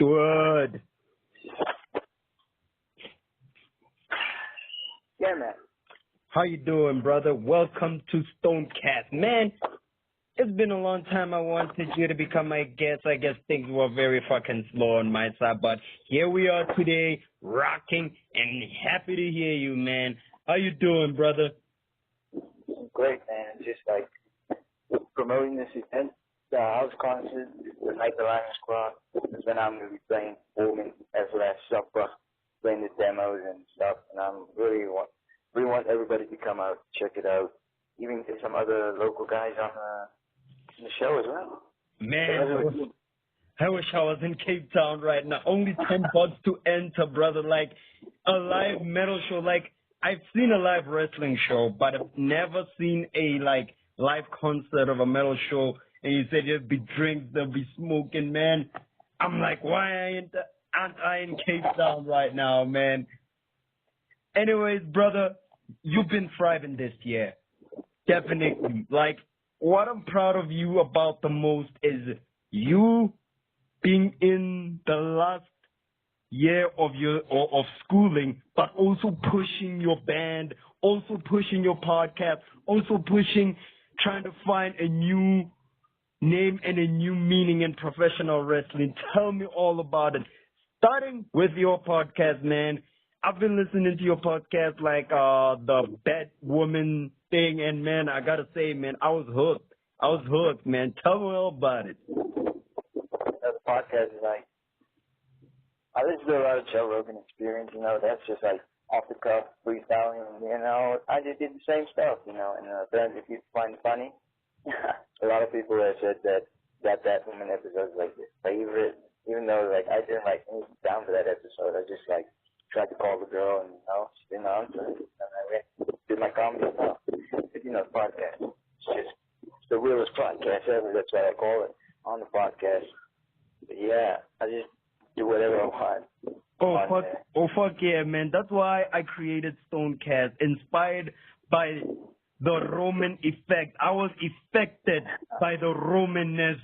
Stuart. Yeah, man. How you doing, brother? Welcome to StonedCast. Man, it's been a long time I wanted you to become my guest. I guess things were very fucking slow on my side, but here we are today, rocking, and happy to hear you, man. How you doing, brother? Great, man. Just like promoting this event, the house concert, the Night the Lions Club, and then I'm going to be playing Woman as last supper, playing the demos and stuff, and I'm really want everybody to come out, check it out, even get some other local guys on the show as well. Man, I wish I was in Cape Town right now. Only $10 to enter, brother. Like a live metal show. Like I've seen a live wrestling show, but I've never seen a live concert of a metal show. And you said there'll be drinks, there'll be smoking, man. I'm like, why aren't I in Cape Town right now, man? Anyways, brother, you've been thriving this year. Definitely. Like, what I'm proud of you about the most is you being in the last year of of schooling, but also pushing your band, also pushing your podcast, also trying to find a new name and a new meaning in professional wrestling. Tell me all about it. Starting with your podcast, man. I've been listening to your podcast, like the Bad Woman thing, and man, I gotta say, man, I was hooked, man. Tell me all about it. The podcast is like, I listen to a lot of Joe Rogan Experience, that's just like off the cuff, freestyling, I just did the same stuff, and then if you find it funny, a lot of people have said that Woman episode is like their favorite, even though like I didn't like anything down to that episode. I just like tried to call the girl and she didn't answer, and I did my comedy stuff. The podcast. It's the realest podcast ever. That's what I call it on the podcast. But yeah, I just do whatever I want. Fuck yeah, man. That's why I created StonedCast, inspired by the Roman effect. I was affected by the Romanness.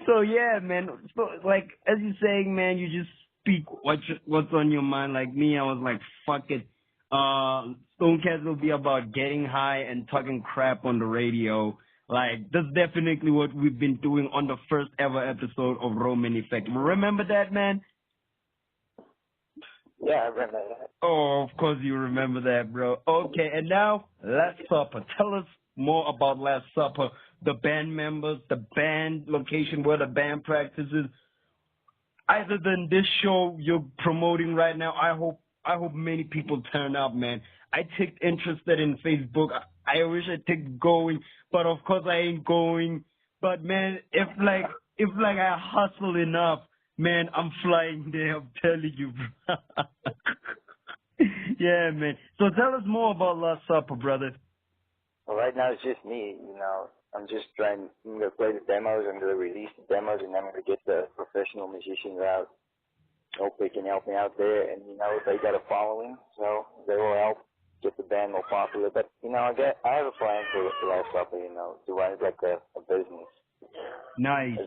So yeah, man. So like as you're saying, man, you just speak what's on your mind. Like me, I was like, fuck it. StonedCast will be about getting high and talking crap on the radio. Like that's definitely what we've been doing on the first ever episode of Roman Effect. Remember that, man? Yeah, I remember that. Oh, of course you remember that, bro. Okay, and now Last Supper. Tell us more about Last Supper. The band members, the band location where the band practices. Other than this show you're promoting right now, I hope many people turn up, man. I take interested in Facebook. I wish I took going, but of course I ain't going. But man, if I hustle enough, man, I'm flying there. I'm telling you, bro. Yeah, man. So tell us more about Last Supper, brother. Well, right now it's just me. I'm gonna play the demos. I'm gonna release the demos, and I'm gonna get the professional musicians out. Hope they can help me out there, and they got a following, so they will help get the band more popular. But I have a plan for Last Supper, to run it like a business. Nice.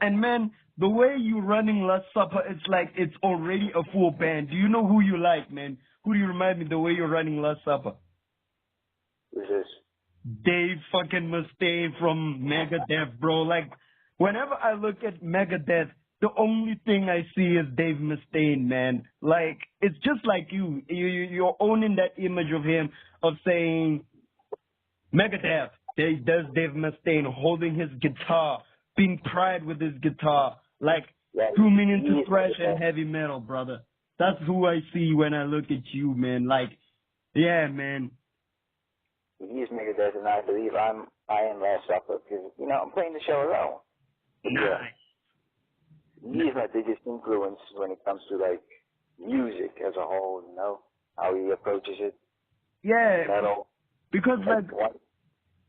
And man, the way you running Last Supper, it's like it's already a full band. Do you know who you like, man? Who do you remind me the way you're running Last Supper? Who's this? Dave fucking Mustaine from Megadeth, bro. Like, whenever I look at Megadeth, the only thing I see is Dave Mustaine, man. Like, it's just like you. You're owning that image of him, of saying, Megadeth, there's Dave Mustaine holding his guitar, being pride with his guitar, like, zooming into thrash and heavy metal, brother. That's who I see when I look at you, man. Like, yeah, man. He is Megadeth, and I believe I am Last Supper, because, I'm playing the show alone. Nice. He is my biggest influence when it comes to, like, music as a whole, how he approaches it. Yeah. Metal. Because, like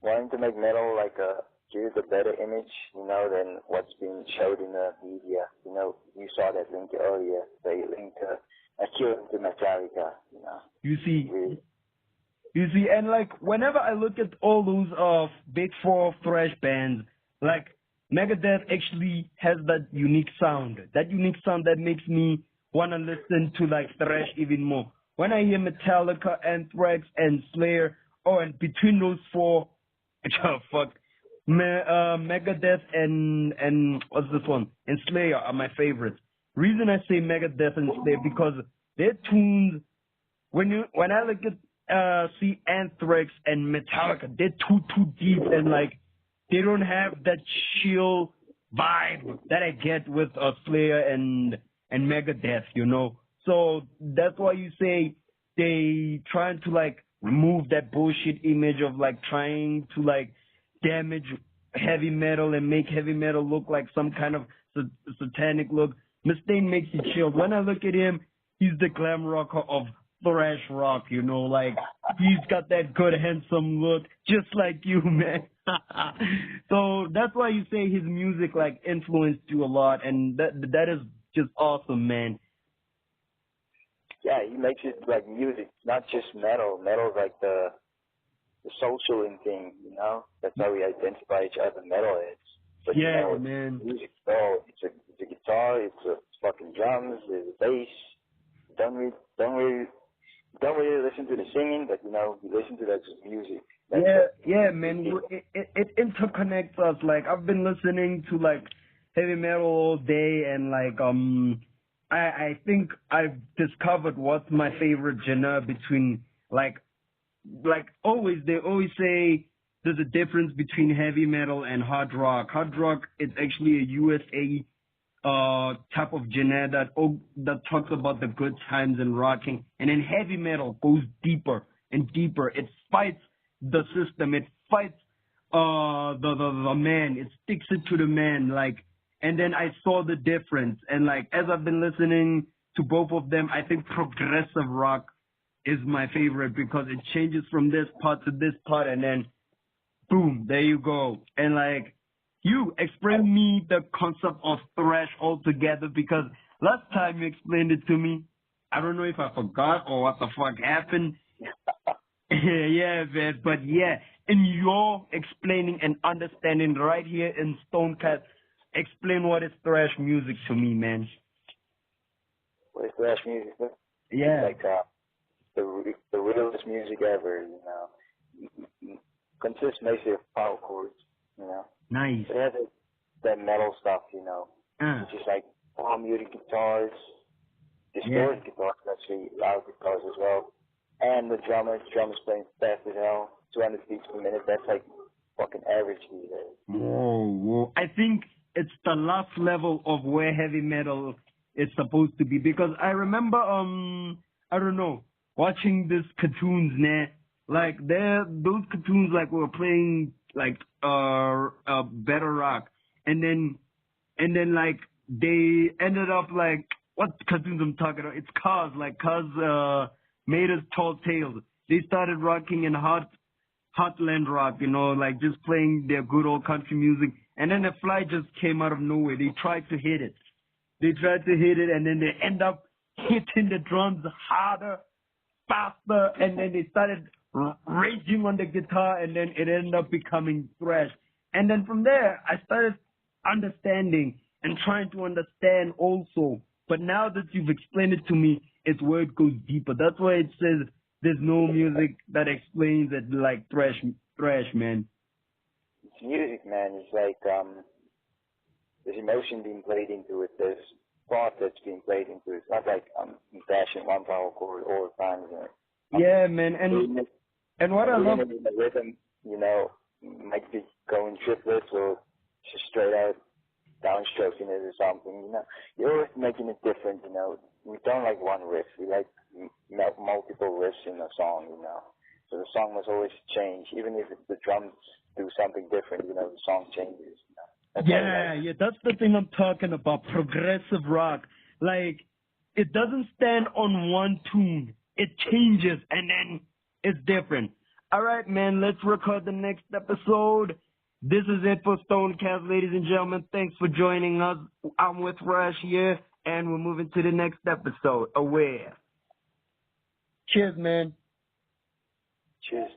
wanting to make metal, give it a better image, than what's being showed in the media. You saw that link earlier. They linked a Cure to Metallica, You see, and like whenever I look at all those big four thrash bands, like Megadeth actually has that unique sound. That unique sound that makes me want to listen to like thrash even more. When I hear Metallica, Anthrax, and Slayer, oh, and between those four, oh, fuck, Megadeth and what's this one? And Slayer are my favorites. Reason I say Megadeth and Slayer because their tunes, when I look at see Anthrax and Metallica, they're too deep and like they don't have that chill vibe that I get with Slayer and Megadeth, you know. So that's why you say they trying to like remove that bullshit image of like trying to like damage heavy metal and make heavy metal look like some kind of satanic look. Mustaine makes you chill. When I look at him, he's the glam rocker of thrash rock, you know, like he's got that good handsome look, just like you, man. So that's why you say his music like influenced you a lot, and that is just awesome, man. Yeah, he makes it like music, not just metal. Metal's like the social thing, you know. That's how we identify each other metalheads. But yeah, you know, man. Music, oh, it's a guitar, it's fucking drums, there's a bass. Don't really listen to the singing, but you know, you listen to that just music. That's yeah, man. It interconnects us. Like I've been listening to like heavy metal all day, and like I think I've discovered what's my favorite genre between like always they always say there's a difference between heavy metal and hard rock. Hard rock is actually a USA type of genre that talks about the good times and rocking, and then heavy metal goes deeper and deeper. It fights the system. It fights the man. It sticks it to the man. Like, and then I saw the difference. And like as I've been listening to both of them, I think progressive rock is my favorite because it changes from this part to this part, and then boom, there you go. And like you explain me the concept of thrash altogether because last time you explained it to me, I don't know if I forgot or what the fuck happened. Yeah, man, but yeah, in your explaining and understanding right here in StonedCast, explain what is thrash music to me, man. What is thrash music? Yeah. Like the realest music ever, you know. Consists mostly of power chords, you know. Nice. It has that metal stuff, you know. It's just like all muted guitars, distorted guitars, actually loud guitars as well. And the drummers playing fast as hell, 200 beats per minute. That's like fucking average these days. Whoa. I think it's the last level of where heavy metal is supposed to be because I remember, I don't know, watching these cartoons, nah. Like those cartoons like were playing like better rock, and then like they ended up like what cartoons I'm talking about? It's Cars, like Cars made us Tall Tales. They started rocking in Heartland rock, you know, like just playing their good old country music, and then the fly just came out of nowhere. They tried to hit it, and then they end up hitting the drums harder, faster, and then they started raging on the guitar, and then it ended up becoming thrash. And then from there, I started understanding and trying to understand also. But now that you've explained it to me, it's where it goes deeper. That's why it says there's no music that explains it like thrash, man. It's music, man. It's like there's emotion being played into it. There's thought that's being played into it. It's not like I'm dashing one power chord all the time. Yeah, man. And what I love, the rhythm, you know, might be going triplets or just straight out downstroking it or something. You know, you're always making it different. You know, we don't like one riff. We like multiple riffs in a song. You know, so the song must always change, even if the drums do something different. You know, the song changes. You know? Yeah, that's the thing I'm talking about. Progressive rock, like it doesn't stand on one tune. It changes and then it's different. All right, man, let's record the next episode. This is it for StonedCast, ladies and gentlemen. Thanks for joining us. I'm with Rash here, and we're moving to the next episode. Aware. Cheers, man. Cheers.